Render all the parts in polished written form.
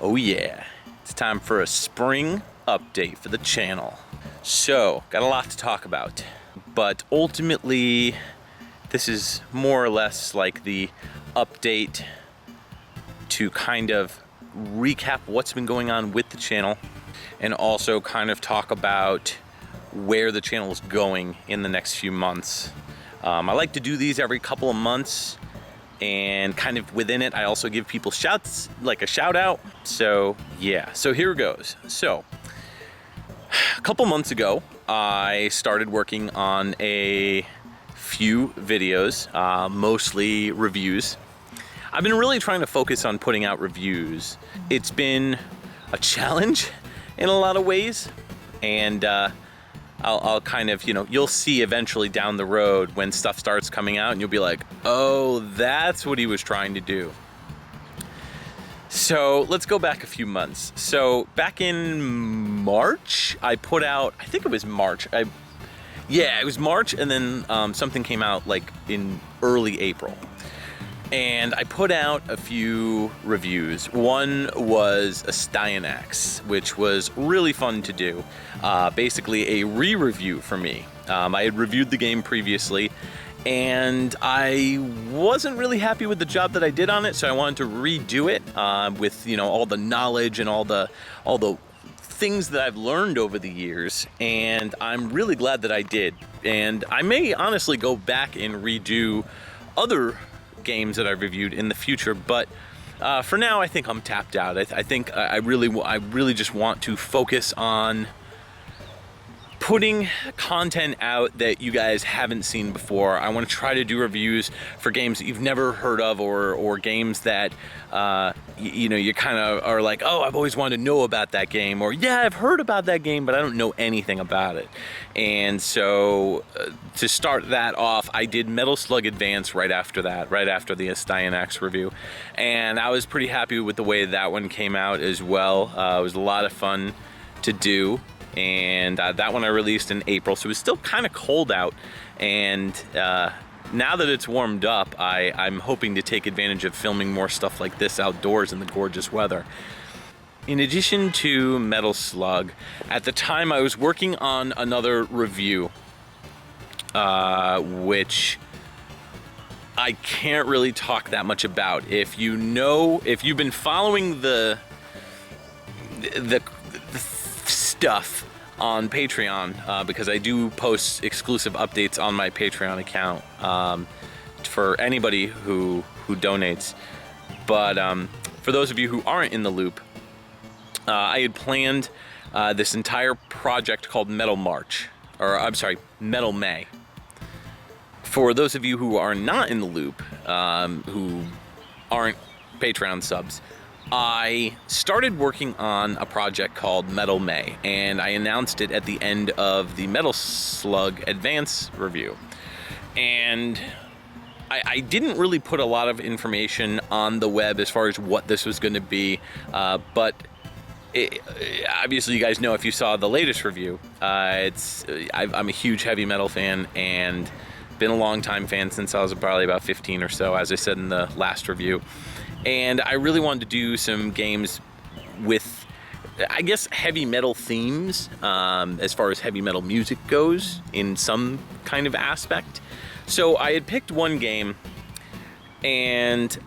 Oh yeah, it's time for a spring update for the channel. So, got a lot to talk about, but ultimately, this is more or less like the update to kind of recap what's been going on with the channel and also kind of talk about where the channel is going in the next few months. I like to do these every couple of months, and kind of within it, I also give people shouts, like a shout out. So yeah, so here it goes. So a couple months ago, I started working on a few videos, mostly reviews. I've been really trying to focus on putting out reviews. It's been a challenge in a lot of ways, and I'll kind of, you'll see eventually down the road when stuff starts coming out and you'll be like, oh, that's what he was trying to do. So let's go back a few months. So back in March, I put out, I think it was March. Yeah, it was March, and then something came out like in early April. And I put out a few reviews. One was a Styanax, which was really fun to do. Basically a re-review for me. I had reviewed the game previously, and I wasn't really happy with the job that I did on it, so I wanted to redo it with all the knowledge and all the things that I've learned over the years, and I'm really glad that I did. And I may honestly go back and redo other games that I've reviewed in the future, but for now I think I'm tapped out. I think I really just want to focus on putting content out that you guys haven't seen before. I want to try to do reviews for games that you've never heard of, or games that you kind of are like, oh, I've always wanted to know about that game, or yeah, I've heard about that game, but I don't know anything about it. And so to start that off, I did Metal Slug Advance right after that, right after the Styanax review, and I was pretty happy with the way that one came out as well. It was a lot of fun to do. And that one I released in April, so it was still kind of cold out, and now that it's warmed up, I'm hoping to take advantage of filming more stuff like this outdoors in the gorgeous weather. In addition to Metal Slug, at the time I was working on another review, which I can't really talk that much about. If you've been following the stuff on Patreon, because I do post exclusive updates on my Patreon account for anybody who donates. But for those of you who aren't in the loop, I had planned this entire project called Metal May. For those of you who are not in the loop, who aren't Patreon subs, I started working on a project called Metal May, and I announced it at the end of the Metal Slug Advance review. And I didn't really put a lot of information on the web as far as what this was going to be, but obviously you guys know if you saw the latest review. I'm a huge heavy metal fan, and been a long time fan since I was probably about 15 or so, as I said in the last review. And I really wanted to do some games with, I guess, heavy metal themes, as far as heavy metal music goes, in some kind of aspect. So I had picked one game, and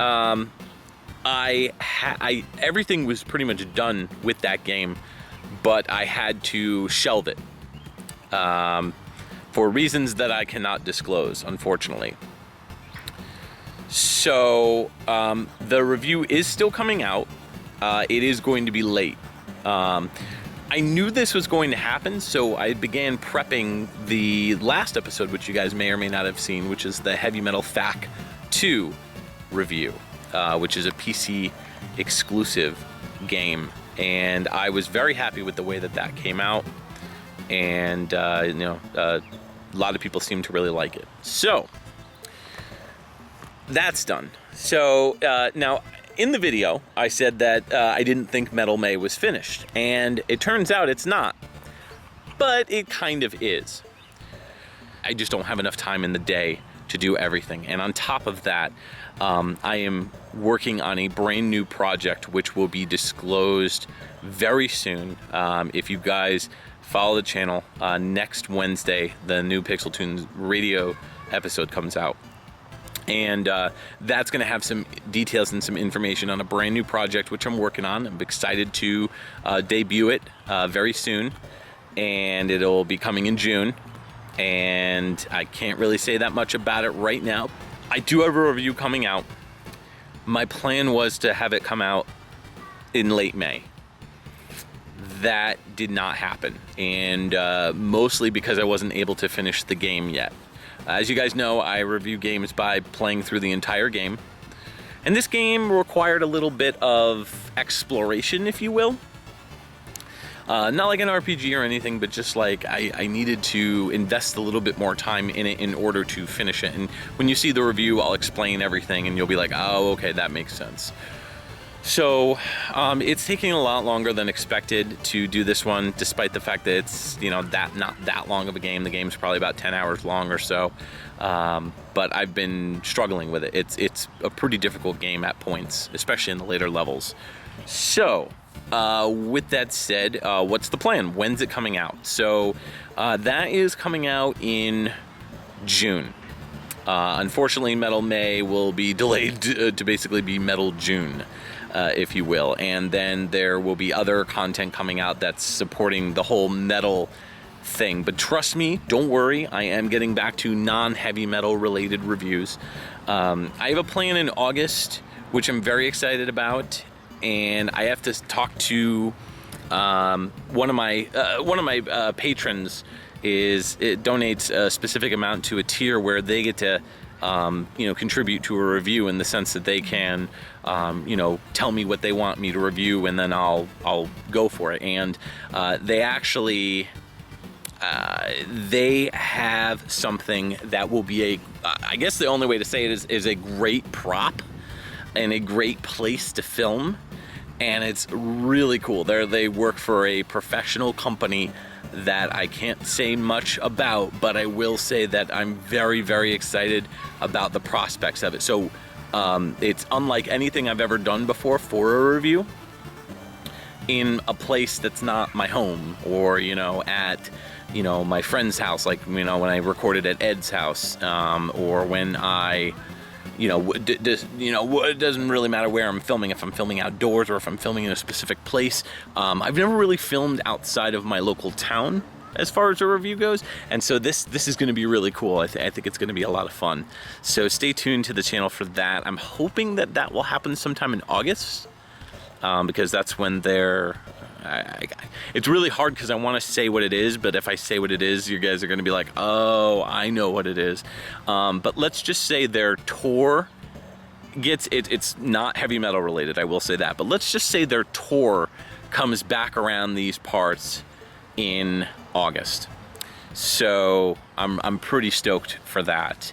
everything was pretty much done with that game, but I had to shelve it for reasons that I cannot disclose, unfortunately. So the review is still coming out. It is going to be late. I knew this was going to happen, so I began prepping the last episode, which you guys may or may not have seen, which is the Heavy Metal FAC 2 review, which is a PC exclusive game. And I was very happy with the way that came out, and a lot of people seem to really like it. So that's done. So now in the video, I said that I didn't think Metal May was finished, and it turns out it's not, but it kind of is. I just don't have enough time in the day to do everything. And on top of that, I am working on a brand new project which will be disclosed very soon. If you guys follow the channel, next Wednesday the new Pixel Tunes radio episode comes out. And that's going to have some details and some information on a brand new project which I'm working on. I'm excited to debut it very soon, and it'll be coming in June. And I can't really say that much about it right now. I do have a review coming out. My plan was to have it come out in late May. That did not happen, and mostly because I wasn't able to finish the game yet. As you guys know, I review games by playing through the entire game, and this game required a little bit of exploration, if you will. Not like an RPG or anything, but just like I needed to invest a little bit more time in it in order to finish it. And when you see the review, I'll explain everything and you'll be like, oh, okay, that makes sense. So it's taking a lot longer than expected to do this one, despite the fact that it's, you know, not that long of a game. The game's probably about 10 hours long or so. But I've been struggling with it. It's a pretty difficult game at points, especially in the later levels. So with that said, what's the plan? When's it coming out? So that is coming out in June. Unfortunately, Metal May will be delayed to basically be Metal June, if you will. And then there will be other content coming out that's supporting the whole metal thing. But trust me, don't worry, I am getting back to non-heavy metal related reviews. I have a plan in August, which I'm very excited about. And I have to talk to one of my patrons. It donates a specific amount to a tier where they get to contribute to a review in the sense that they can tell me what they want me to review, and then I'll go for it. And they actually they have something that will be I guess the only way to say it is a great prop and a great place to film. And it's really cool. They work for a professional company that I can't say much about, but I will say that I'm very, very excited about the prospects of it. So it's unlike anything I've ever done before for a review in a place that's not my home, or at my friend's house, like when I recorded at Ed's house, or when I it doesn't really matter where I'm filming, if I'm filming outdoors or if I'm filming in a specific place. I've never really filmed outside of my local town as far as a review goes, and so this is going to be really cool. I think it's going to be a lot of fun. So stay tuned to the channel for that. I'm hoping that will happen sometime in August, because that's when it's really hard because I want to say what it is, but if I say what it is, you guys are going to be like, oh, I know what it is. But let's just say their tour it's not heavy metal related, I will say that, but let's just say their tour comes back around these parts in August. So I'm pretty stoked for that.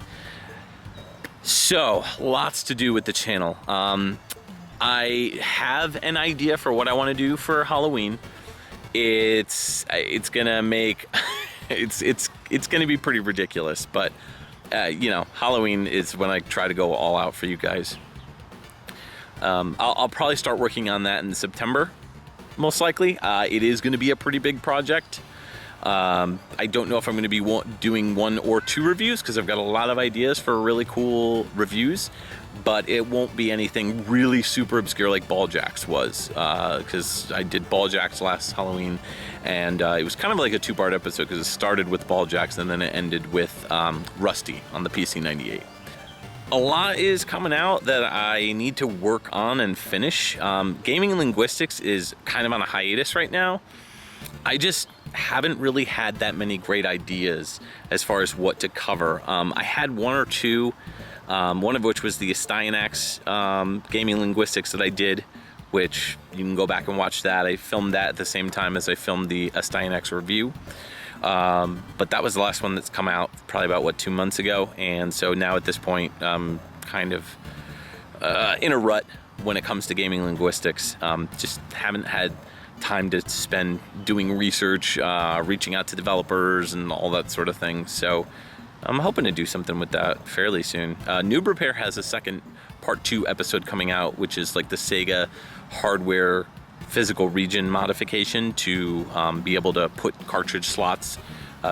So lots to do with the channel. I have an idea for what I want to do for Halloween. It's gonna make it's gonna be pretty ridiculous, but Halloween is when I try to go all out for you guys. I'll probably start working on that in September, most likely. It is going to be a pretty big project. I don't know if I'm going to be doing 1 or 2 reviews, because I've got a lot of ideas for really cool reviews, but it won't be anything really super obscure like Ball Jacks was, because I did Ball Jacks last Halloween, and it was kind of like a 2-part episode, because it started with Ball Jacks and then it ended with Rusty on the PC-98. A lot is coming out that I need to work on and finish. Gaming linguistics is kind of on a hiatus right now. I just haven't really had that many great ideas as far as what to cover. I had 1 or 2, one of which was the Astyanax gaming linguistics that I did, which you can go back and watch that. I filmed that at the same time as I filmed the Astyanax review. But that was the last one that's come out probably about 2 months ago, and so now at this point I'm kind of in a rut when it comes to gaming linguistics. Just haven't had time to spend doing research, reaching out to developers and all that sort of thing. So I'm hoping to do something with that fairly soon. Noob Repair has a second part 2 episode coming out, which is like the Sega hardware physical region modification to be able to put cartridge slots,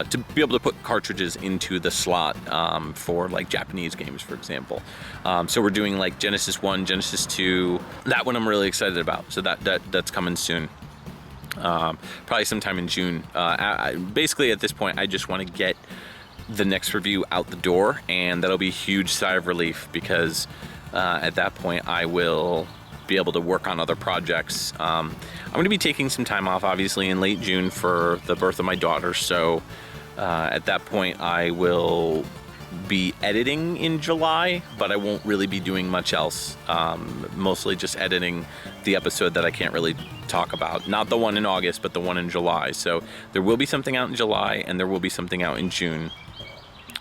to be able to put cartridges into the slot for like Japanese games, for example. So we're doing like Genesis 1, Genesis 2. That one I'm really excited about. So that's coming soon. Probably sometime in June. Basically at this point, I just want to get the next review out the door, and that'll be a huge sigh of relief, because at that point I will be able to work on other projects. I'm going to be taking some time off, obviously, in late June for the birth of my daughter, so at that point I will be editing in July, but I won't really be doing much else. Mostly just editing the episode that I can't really talk about. Not the one in August, but the one in July. So there will be something out in July, and there will be something out in June.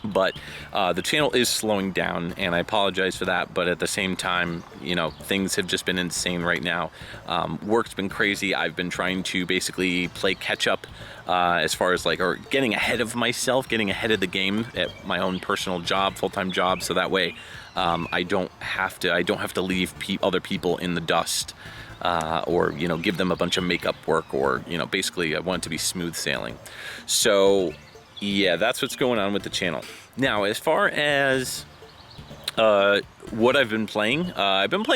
But the channel is slowing down, and I apologize for that, but at the same time, you know, things have just been insane right now. Work's been crazy. I've been trying to basically play catch up as far as like, or getting ahead of myself, getting ahead of the game at my own personal job, full-time job, so that way I don't have to leave other people in the dust, or, you know, give them a bunch of makeup work, or, you know, basically I want it to be smooth sailing. So yeah, that's what's going on with the channel. Now, as far as what I've been playing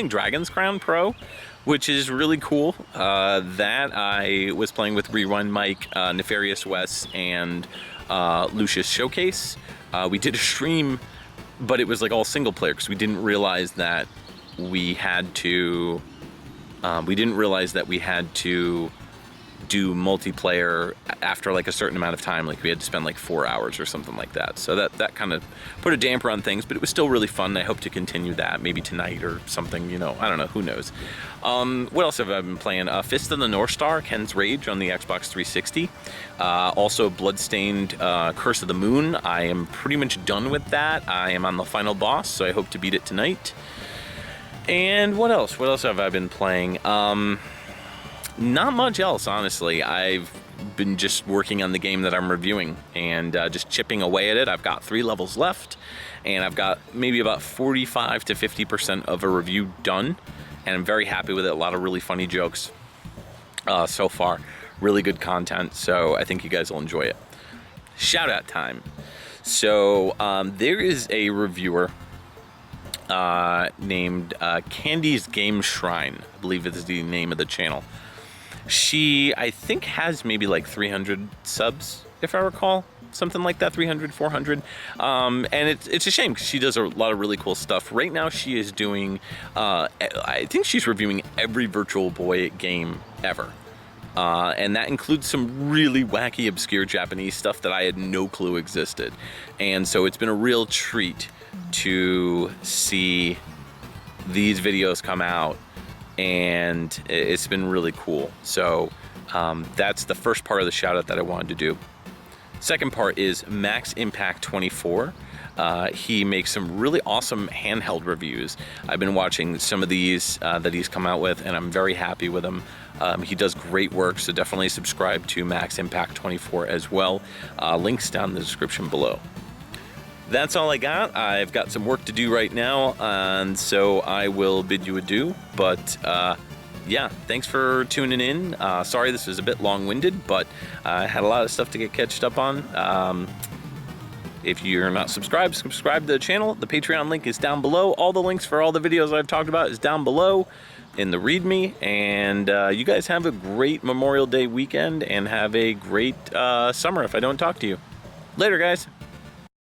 Dragon's Crown Pro, which is really cool. That I was playing with Rewind Mike, Nefarious Wes, and Lucius Showcase. We did a stream, but it was like all single player, because we didn't realize that we had to do multiplayer after like a certain amount of time. Like we had to spend like 4 hours or something like that. So that kind of put a damper on things, but it was still really fun. I hope to continue that maybe tonight or something, you know, I don't know, who knows. What else have I been playing? Fist of the North Star, Ken's Rage on the Xbox 360. Also Bloodstained Curse of the Moon. I am pretty much done with that. I am on the final boss, so I hope to beat it tonight. And what else? What else have I been playing? Not much else, honestly. I've been just working on the game that I'm reviewing, and just chipping away at it. I've got 3 levels left, and I've got maybe about 45 to 50% of a review done, and I'm very happy with it. A lot of really funny jokes so far. Really good content, so I think you guys will enjoy it. Shout out time. So there is a reviewer named Candy's Game Shrine, I believe is the name of the channel. She, I think, has maybe like 300 subs, if I recall, something like that, 300, 400. And it's a shame, because she does a lot of really cool stuff. Right now she is doing, I think she's reviewing every Virtual Boy game ever. And that includes some really wacky, obscure Japanese stuff that I had no clue existed. And so it's been a real treat to see these videos come out, and it's been really cool. So that's the first part of the shout out that I wanted to do. Second part is Max Impact 24. He makes some really awesome handheld reviews. I've been watching some of these that he's come out with, and I'm very happy with him. He does great work, so definitely subscribe to Max Impact 24 as well. Links down in the description below. That's all I got. I've got some work to do right now, and so I will bid you adieu. But yeah, thanks for tuning in. Sorry this was a bit long-winded, but I had a lot of stuff to get catched up on. If you're not subscribed, subscribe to the channel. The Patreon link is down below. All the links for all the videos I've talked about is down below in the README. And you guys have a great Memorial Day weekend, and have a great summer if I don't talk to you. Later, guys.